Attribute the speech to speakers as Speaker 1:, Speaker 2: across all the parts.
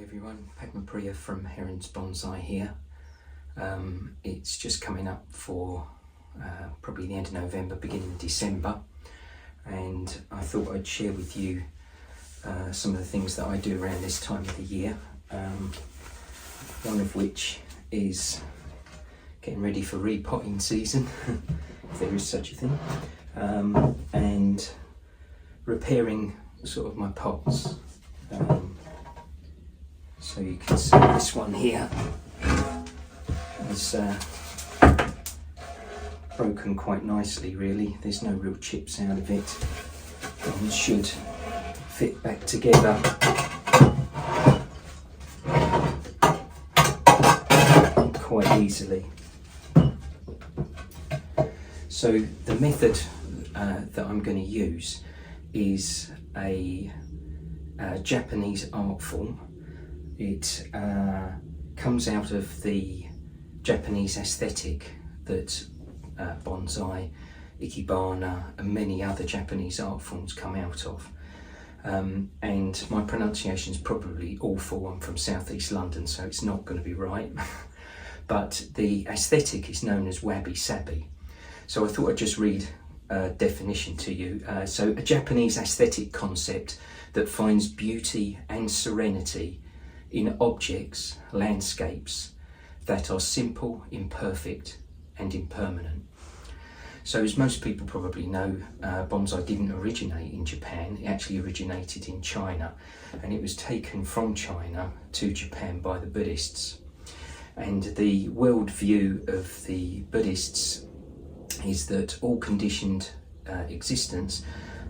Speaker 1: everyone, Padmapriya from Herons Bonsai here. It's just coming up for probably the end of November, beginning of December, and I thought I'd share with you some of the things that I do around this time of the year. One of which is getting ready for repotting season, if there is such a thing, and repairing sort of my pots. So you can see this one here is broken quite nicely really. There's no real chips out of it and should fit back together quite easily. So the method that I'm going to use is a Japanese art form. It comes out of the Japanese aesthetic that bonsai, ikebana and many other Japanese art forms come out of. And my pronunciation is probably awful. I'm from southeast London, so it's not going to be right. But the aesthetic is known as wabi-sabi. So I thought I'd just read a definition to you. So a Japanese aesthetic concept that finds beauty and serenity in objects, landscapes that are simple, imperfect and impermanent. So as most people probably know, bonsai didn't originate in Japan. It actually originated in China, and it was taken from China to Japan by the Buddhists. And the world view of the Buddhists is that all conditioned existence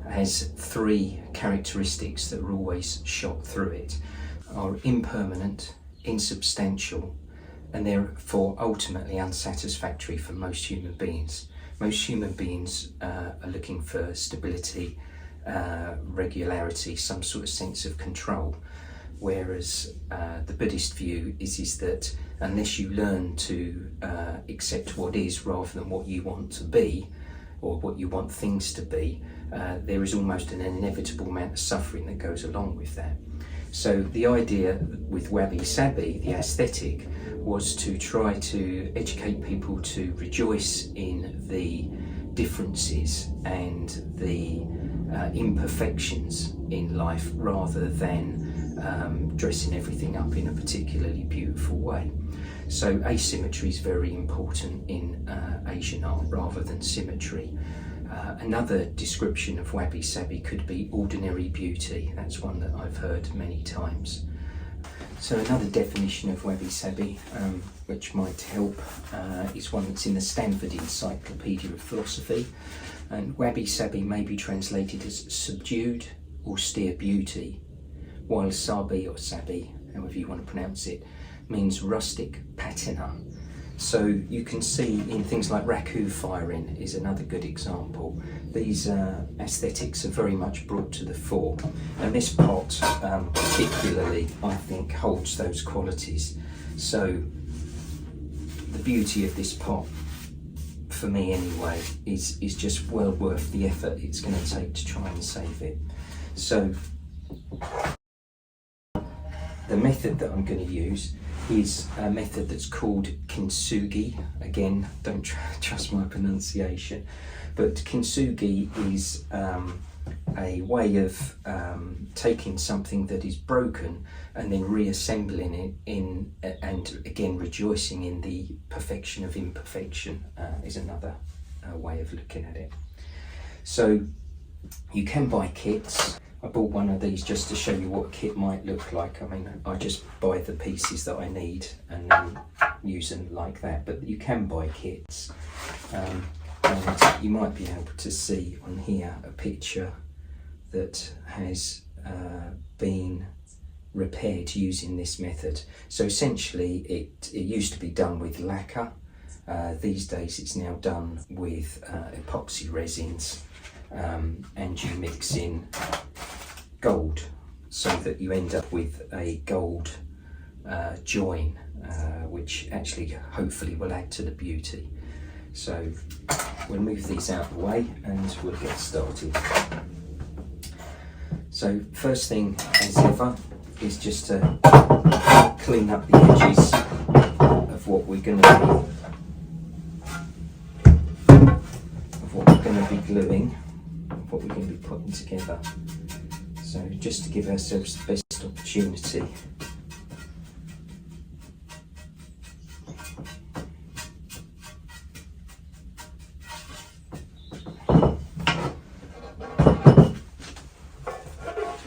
Speaker 1: has three characteristics that are always shot through it: are impermanent, insubstantial, and therefore ultimately unsatisfactory for most human beings. Most human beings are looking for stability, regularity, some sort of sense of control, whereas the Buddhist view is that unless you learn to accept what is rather than what you want to be or what you want things to be, there is almost an inevitable amount of suffering that goes along with that. So the idea with wabi-sabi, the aesthetic, was to try to educate people to rejoice in the differences and the imperfections in life rather than dressing everything up in a particularly beautiful way. So asymmetry is very important in Asian art rather than symmetry. Another description of wabi-sabi could be ordinary beauty. That's one that I've heard many times. So another definition of wabi-sabi, which might help, is one that's in the Stanford Encyclopedia of Philosophy. And wabi-sabi may be translated as subdued, austere beauty, while sabi or sabi, however you want to pronounce it, means rustic patina. So you can see in things like raku firing is another good example. These aesthetics are very much brought to the fore, and this pot particularly, I think, holds those qualities. So the beauty of this pot, for me anyway, is just well worth the effort it's going to take to try and save it. So the method that I'm going to use is a method that's called Kintsugi. Again, don't trust my pronunciation, but Kintsugi is a way of taking something that is broken and then reassembling it in, and again rejoicing in the perfection of imperfection is another way of looking at it. So you can buy kits. I bought one of these just to show you what a kit might look like. I mean, I just buy the pieces that I need and then use them like that, but you can buy kits. And you might be able to see on here a picture that has been repaired using this method. So essentially it used to be done with lacquer. These days it's now done with epoxy resins, and you mix in gold so that you end up with a gold join, which actually hopefully will add to the beauty. So we'll move these out of the way and we'll get started. So first thing, as ever, is just to clean up the edges of what we're going to be gluing, what we're going to be putting together. So just to give ourselves the best opportunity.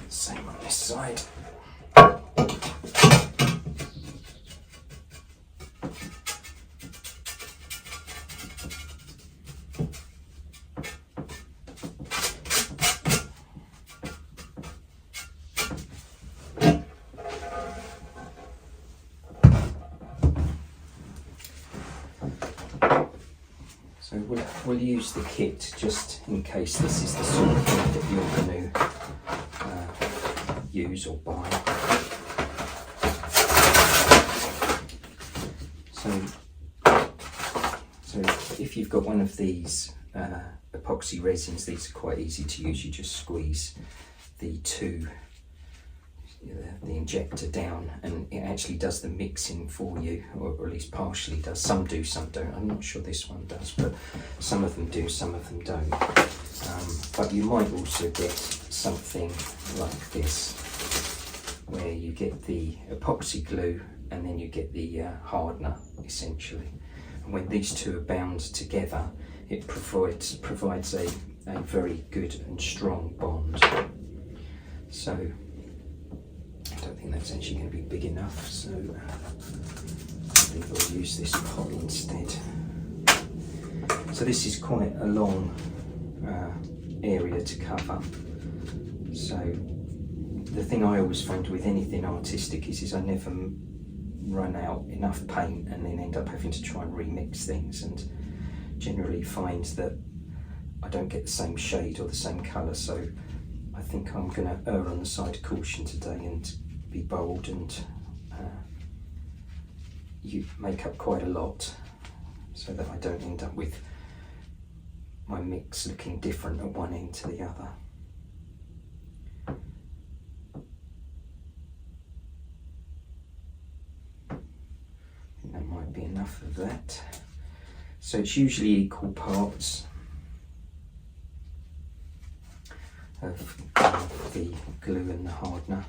Speaker 1: Same on this side. So we'll use the kit just in case this is the sort of thing that you're going to use or buy. So if you've got one of these epoxy resins, these are quite easy to use. You just squeeze the injector down and it actually does the mixing for you, or at least partially does. Some do, some don't. I'm not sure this one does, but some of them do, some of them don't. But you might also get something like this, where you get the epoxy glue and then you get the hardener, essentially. And when these two are bound together, it provides a very good and strong bond. So I don't think that's actually going to be big enough, so I think we'll use this pot instead. So this is quite a long area to cover. So the thing I always find with anything artistic is I never run out enough paint and then end up having to try and remix things, and generally find that I don't get the same shade or the same colour. So I think I'm going to err on the side of caution today and be bold and you make up quite a lot, so that I don't end up with my mix looking different at one end to the other. I think that might be enough of that. So it's usually equal parts of the glue and the hardener.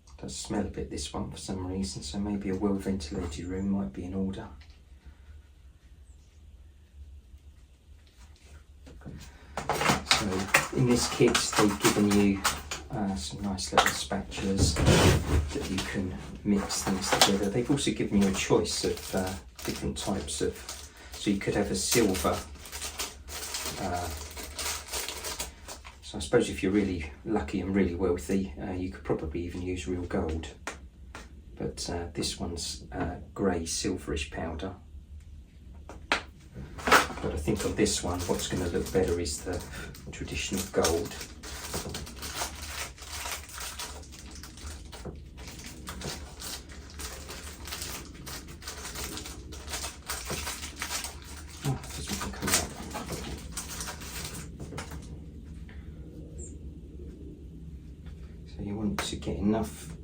Speaker 1: It does smell a bit, this one, for some reason, so maybe a well ventilated room might be in order. So in this kit they've given you some nice little spatulas that you can mix things together. They've also given you a choice of different types of, so you could have a silver, so I suppose if you're really lucky and really wealthy, you could probably even use real gold, but this one's grey silverish powder. But I think on this one, what's going to look better is the traditional gold. Oh, it doesn't want to come out. So you want to get enough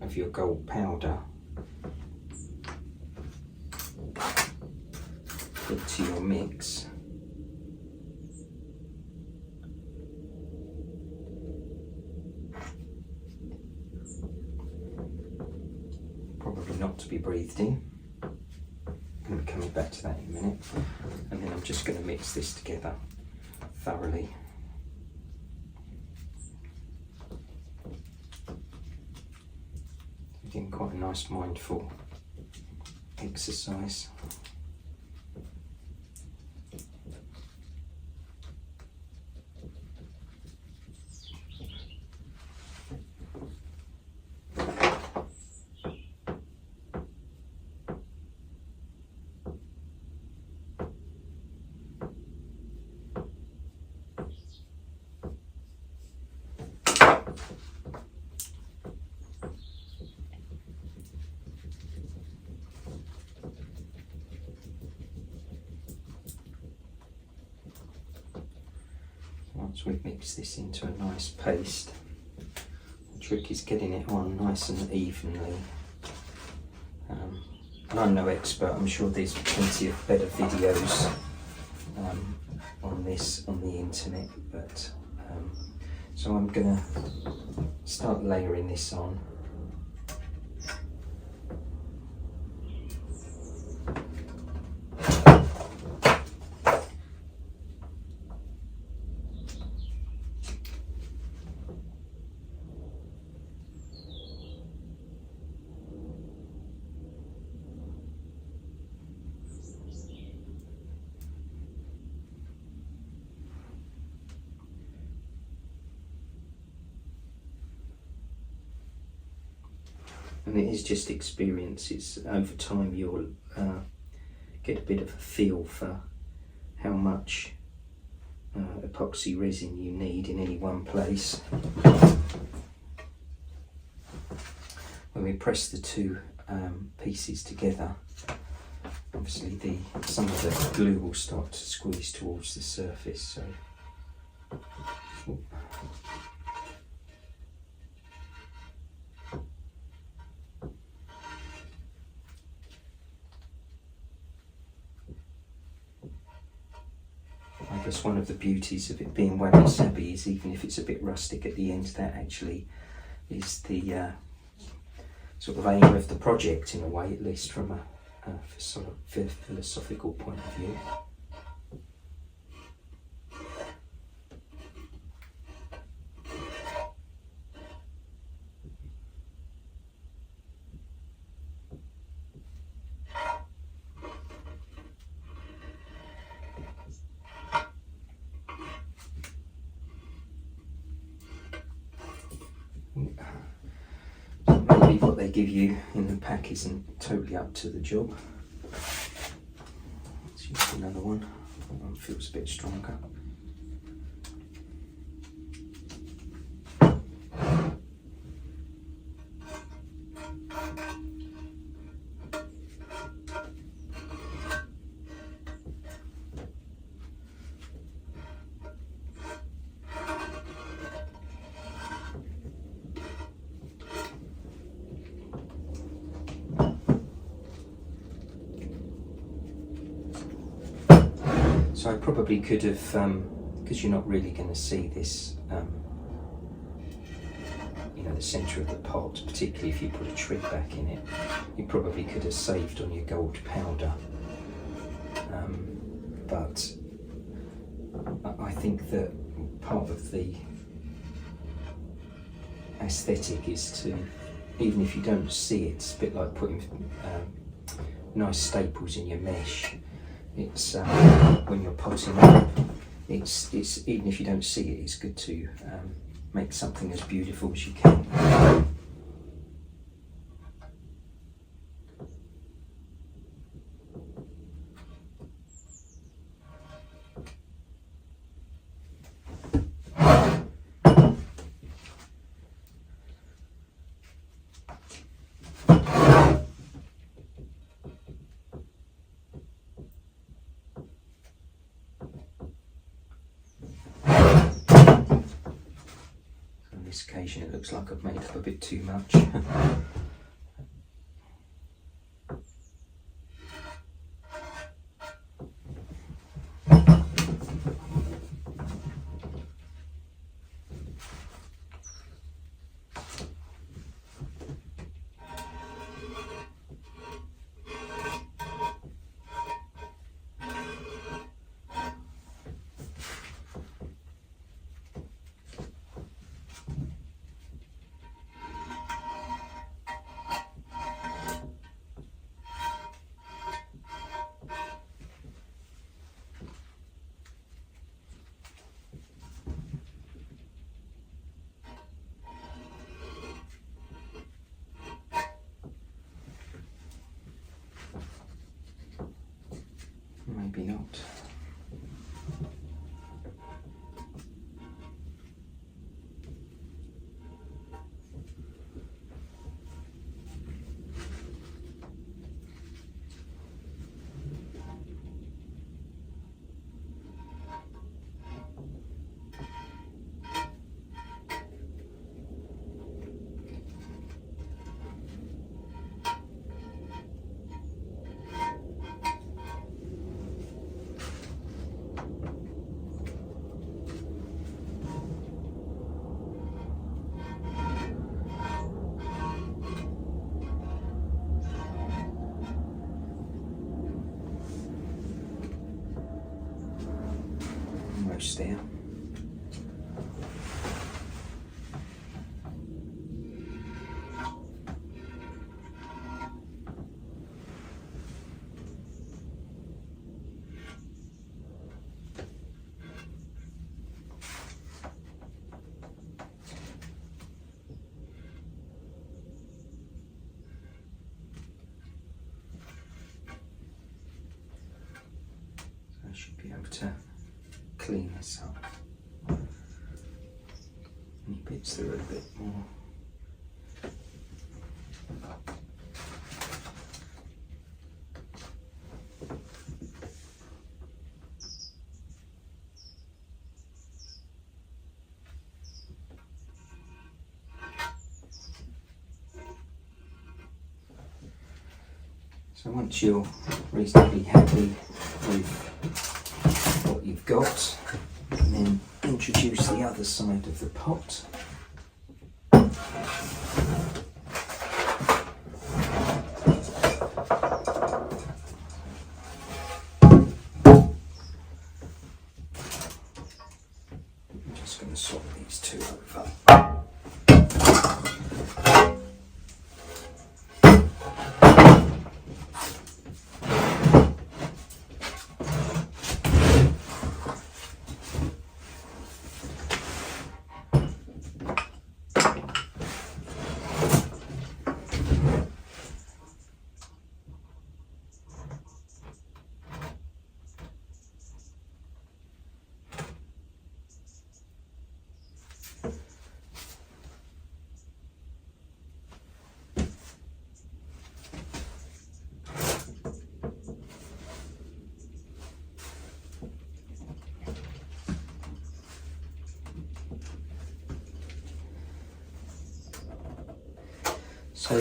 Speaker 1: of your gold powder to your mix. Probably not to be breathed in. I'm going to be coming back to that in a minute. And then I'm just going to mix this together thoroughly. Doing quite a nice mindful exercise. Once we've mixed this into a nice paste, the trick is getting it on nice and evenly. And I'm no expert, I'm sure there's plenty of better videos on this on the internet, but so I'm gonna start layering this on. And it is just experience. It's over time you'll get a bit of a feel for how much epoxy resin you need in any one place. When we press the two pieces together, obviously some of the glue will start to squeeze towards the surface. So. I guess one of the beauties of it being wabi-sabi is even if it's a bit rustic at the end, that actually is the sort of aim of the project in a way, at least from a sort of philosophical point of view. Maybe what they give you in the pack isn't totally up to the job. Let's use another one. That one feels a bit stronger. So I probably could have, because you're not really going to see this, you know, the centre of the pot, particularly if you put a trig back in it, you probably could have saved on your gold powder. But I think that part of the aesthetic is to, even if you don't see it, it's a bit like putting nice staples in your mesh. It's when you're potting up, it's even if you don't see it, it's good to make something as beautiful as you can. On this occasion it looks like I've made up a bit too much. Maybe not. almost there. I should be able to clean this up. Any bits that are a bit more so once you're reasonably happy with what you've got, you can then introduce the other side of the pot. I'm just going to swap these two over. So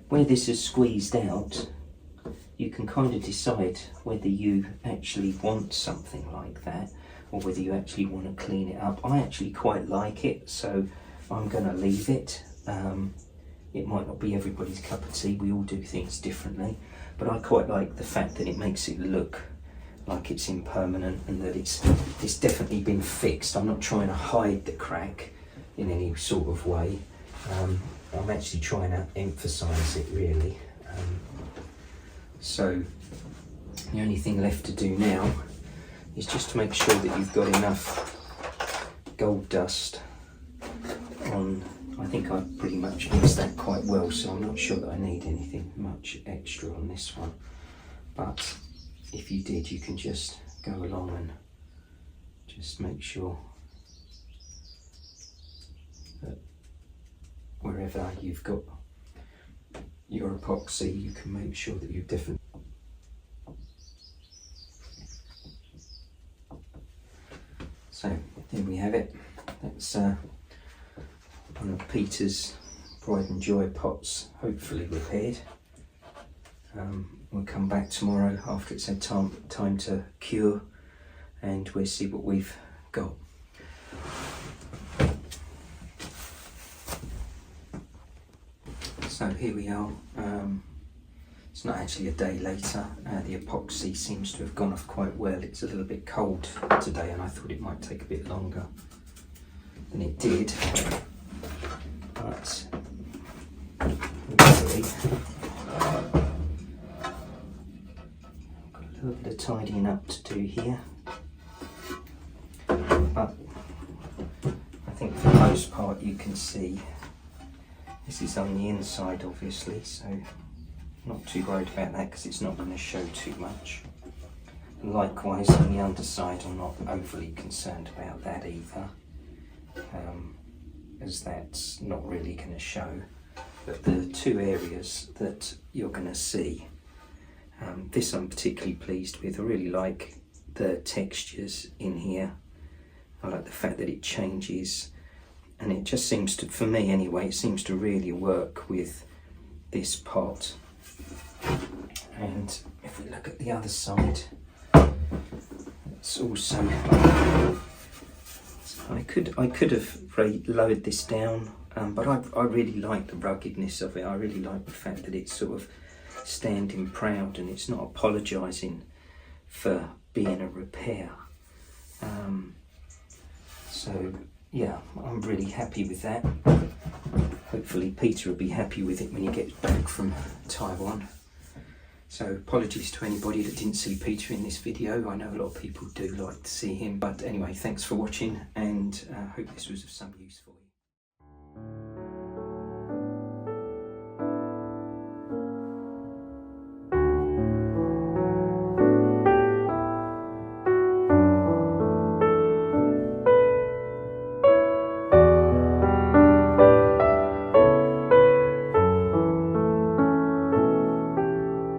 Speaker 1: where this is squeezed out, you can kind of decide whether you actually want something like that or whether you actually want to clean it up. I actually quite like it, so I'm going to leave it. It might not be everybody's cup of tea, we all do things differently, but I quite like the fact that it makes it look like it's impermanent and that it's definitely been fixed. I'm not trying to hide the crack in any sort of way. I'm actually trying to emphasise it really. So the only thing left to do now is just to make sure that you've got enough gold dust on. I think I've pretty much mixed that quite well, so I'm not sure that I need anything much extra on this one. But if you did, you can just go along and just make sure that wherever you've got your epoxy, you can make sure that you've definitely. So there we have it. That's one of Peter's Pride and Joy pots, hopefully repaired. We'll come back tomorrow after it's had time to cure, and we'll see what we've got. So here we are. It's not actually a day later. The epoxy seems to have gone off quite well. It's a little bit cold today and I thought it might take a bit longer than it did. But luckily, I've got a little bit of tidying up to do here. But I think for the most part you can see this is on the inside obviously, so not too worried about that because it's not going to show too much. And likewise on the underside I'm not overly concerned about that either, as that's not really going to show. But the two areas that you're going to see, this I'm particularly pleased with. I really like the textures in here. I like the fact that it changes, and it just seems to, for me anyway, it seems to really work with this pot. And if we look at the other side, it's also, I could have lowered this down, but I really like the ruggedness of it. I really like the fact that it's sort of standing proud and it's not apologising for being a repair. So yeah, I'm really happy with that. Hopefully Peter will be happy with it when he gets back from Taiwan. So apologies to anybody that didn't see Peter in this video. I know a lot of people do like to see him, but anyway, thanks for watching, and hope this was of some use for you.